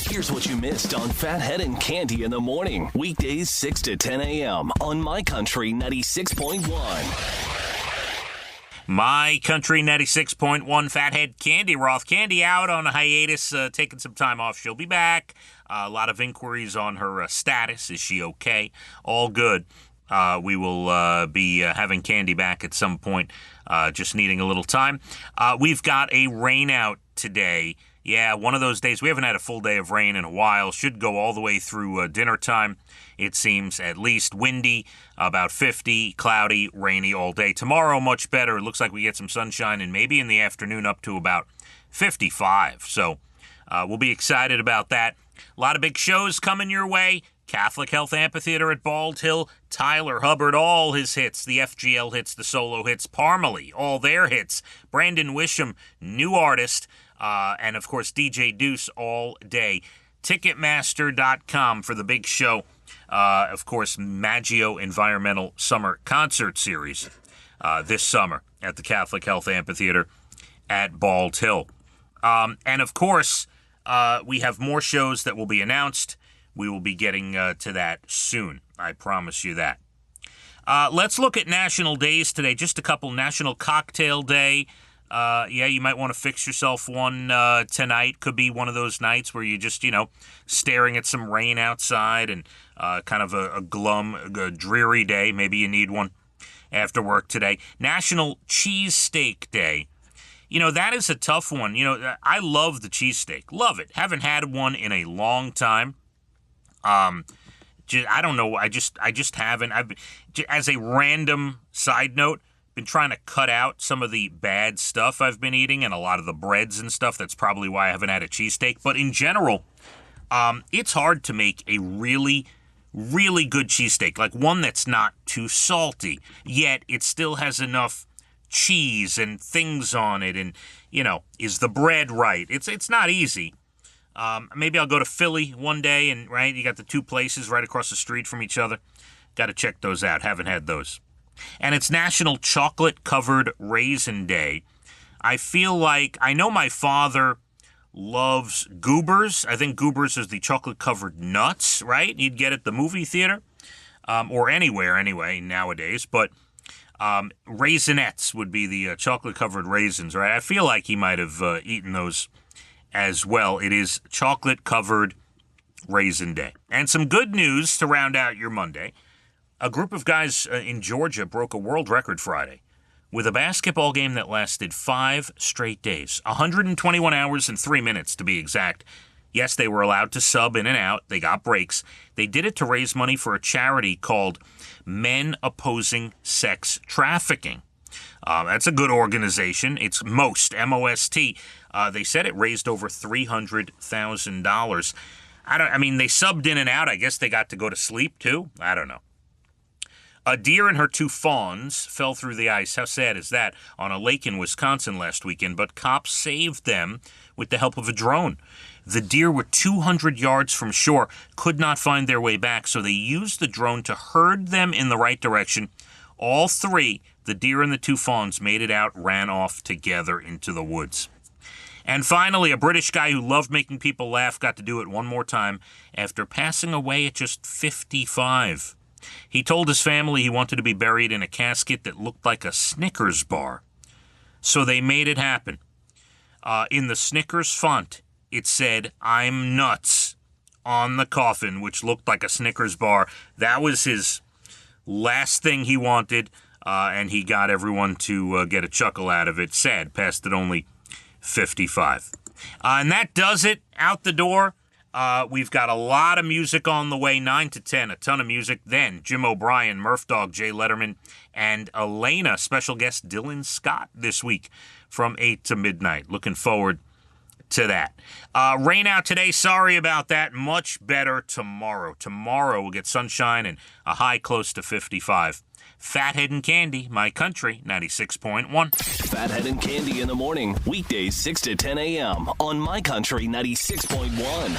Here's what you missed on Phathead and Cande in the morning. Weekdays 6 to 10 a.m. on My Country 96.1. My Country 96.1, Phathead, Cande Roth. Cande out on a hiatus, taking some time off. She'll be back. A lot of inquiries on her status. Is she okay? All good. We will be having Cande back at some point, just needing a little time. We've got a rain out today. Yeah, one of those days. We haven't had a full day of rain in a while. Should go all the way through dinner time. It seems at least windy, about 50, cloudy, rainy all day. Tomorrow, much better. It looks like we get some sunshine and maybe in the afternoon up to about 55. So we'll be excited about that. A lot of big shows coming your way. Catholic Health Amphitheater at Bald Hill. Tyler Hubbard, all his hits. The FGL hits, the solo hits. Parmalee, all their hits. Brandon Wisham, new artist. And, of course, DJ Deuce all day. Ticketmaster.com for the big show. Of course, Maggio Environmental Summer Concert Series this summer at the Catholic Health Amphitheater at Bald Hill. And, of course, we have more shows that will be announced. We will be getting to that soon. I promise you that. Let's look at national days today. Just a couple. National Cocktail Day. You might want to fix yourself one tonight. Could be one of those nights where you're just, staring at some rain outside and kind of a glum, dreary day. Maybe you need one after work today. National Cheesesteak Day. That is a tough one. I love the cheesesteak. Love it. Haven't had one in a long time. I don't know. I just haven't. As a random side note, been trying to cut out some of the bad stuff I've been eating and a lot of the breads and stuff. That's probably why I haven't had a cheesesteak. But in general, it's hard to make a really, really good cheesesteak, like one that's not too salty, yet it still has enough cheese and things on it, and is the bread right? It's not easy. Maybe I'll go to Philly one day, and right, you got the two places right across the street from each other. Got to check those out. Haven't had those. And it's National Chocolate-Covered Raisin Day. I feel like, I know my father loves Goobers. I think Goobers is the chocolate-covered nuts, right? You'd get at the movie theater, or anywhere anyway nowadays. But Raisinets would be the chocolate-covered raisins, right? I feel like he might have eaten those as well. It is Chocolate-Covered Raisin Day. And some good news to round out your Monday. A group of guys in Georgia broke a world record Friday with a basketball game that lasted 5 straight days, 121 hours and 3 minutes to be exact. Yes, they were allowed to sub in and out. They got breaks. They did it to raise money for a charity called Men Opposing Sex Trafficking. That's a good organization. It's MOST, M-O-S-T. They said it raised over $300,000. They subbed in and out. I guess they got to go to sleep, too. I don't know. A deer and her 2 fawns fell through the ice. How sad is that? On a lake in Wisconsin last weekend, but cops saved them with the help of a drone. The deer were 200 yards from shore, could not find their way back, so they used the drone to herd them in the right direction. All 3, the deer and the 2 fawns, made it out, ran off together into the woods. And finally, a British guy who loved making people laugh got to do it one more time after passing away at just 55. He told his family he wanted to be buried in a casket that looked like a Snickers bar. So they made it happen. In the Snickers font, it said, "I'm nuts," on the coffin, which looked like a Snickers bar. That was his last thing he wanted, and he got everyone to get a chuckle out of it. Sad, passed at only 55. And that does it. Out the door. We've got a lot of music on the way, 9 to 10, a ton of music. Then Jim O'Brien, Murph Dog, Jay Letterman, and Elena, special guest Dylan Scott this week from 8 to midnight. Looking forward to that. Rain out today, sorry about that. Much better tomorrow. Tomorrow we'll get sunshine and a high close to 55. Phathead and Cande, My Country 96.1. Phathead and Cande in the morning, weekdays 6 to 10 a.m. on My Country 96.1.